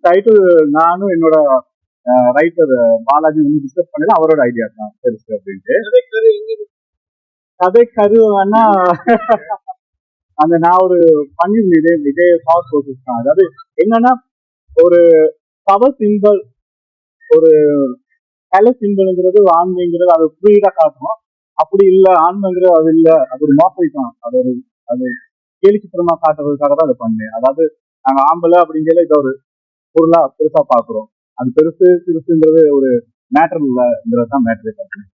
Title நானும் என்னோட writer Balaji வந்து டிஸ்கஸ் பண்ணல, அவரோட ஐடியா தான் பெருசு அப்படின்ட்டு. கதை கருவானா அந்த நான் ஒரு பண்ணிருந்தேன் இதே தாட் ப்ரோசஸ் தான். அதாவது என்னன்னா, ஒரு பவர் சிம்பிள், ஒரு கலை சிம்பிள்ங்கிறது ஆண்மைங்கிறது அது புரியுதா காட்டணும். அப்படி இல்லை, ஆண்மைங்கிறது அது இல்லை, அது ஒரு மோசை தான், அது கேலி சித்திரமா காட்டுறதுக்காக தான் அதை பண்ணேன். அதாவது நாங்க ஆம்பளை அப்படிங்கிற இதை ஒரு பொருளா பெருசா பாக்குறோம். அது பெருசு சிறுசுங்கிறது ஒரு மேட்டர் இல்லைங்கிறது தான் மேட்டரே காட்டுறேன்.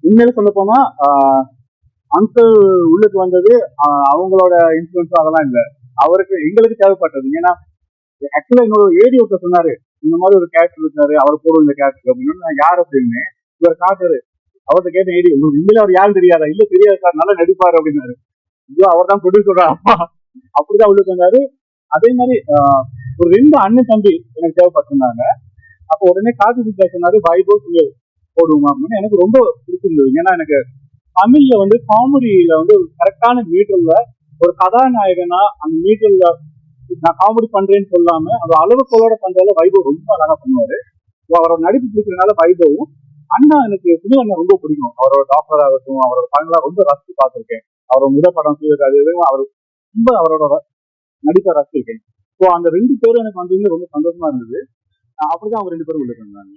உண்மையில சொல்ல போனா அங்கிள் உள்ளுக்கு வந்தது அவங்களோட இன்ஃபுளுன்ஸ் அதெல்லாம் இல்லை, அவருக்கு எங்களுக்கு தேவைப்பட்டது. ஏன்னா ஆக்சுவலா என்னோட ஏடி ஒருத்தர் சொன்னாரு, இந்த மாதிரி ஒரு கேரக்டர் இருக்காரு, அவர் போடுற இந்த கேரக்டர் அப்படின்னு. நான் யார் அப்படின்னு இவர் காட்டுறாரு. அவர்கிட்ட கேட்ட ஏடி, உங்களுக்கு உண்மையில அவர் யாரும் தெரியாதா? இல்ல தெரியாது சார், நல்லா நடிப்பாரு அப்படின்னாரு. ஐயோ, அவர் தான் ப்ரொடியூசரா? அப்படிதான் உள்ளுக்கு வந்தாரு. அதே மாதிரி ஒரு 2 அண்ணன் தம்பி எனக்கு தேவைப்பட்டிருந்தாங்க. அப்போ உடனே கார்த்தி சொன்னாரு, வைபோ சுயல் போடுவோம் அப்படின்னு. எனக்கு ரொம்ப பிடிச்சிருந்தது. ஏன்னா எனக்கு தமிழ்ல வந்து காமெடியில வந்து ஒரு கரெக்டான மீட்டர்ல ஒரு கதாநாயகனா அந்த மீட்டர்ல நான் காமெடி பண்றேன்னு சொல்லாம அந்த அளவுகளோட பண்றதுல வைபவ் ரொம்ப அழகா பண்ணுவாரு. அவரோட நடிப்பு பிடிக்கிறதுனால வைபவும் அண்ணா எனக்கு புது அண்ணா ரொம்ப பிடிக்கும். அவரோட டாக்டர் ஆகட்டும், அவரோட படங்கள்லாம் ரொம்ப ரசித்து பார்த்திருக்கேன். அவரோட முதல் படம் செய்யறது அவர் ரொம்ப அவரோட நடிப்பை ரசிச்சிருக்கேன். ஸோ அந்த 2 பேரும் எனக்கு வந்து ரொம்ப சந்தோஷமா இருந்தது. அப்படிதான் அவங்க 2 பேரும் உள்ள இருந்தாங்க.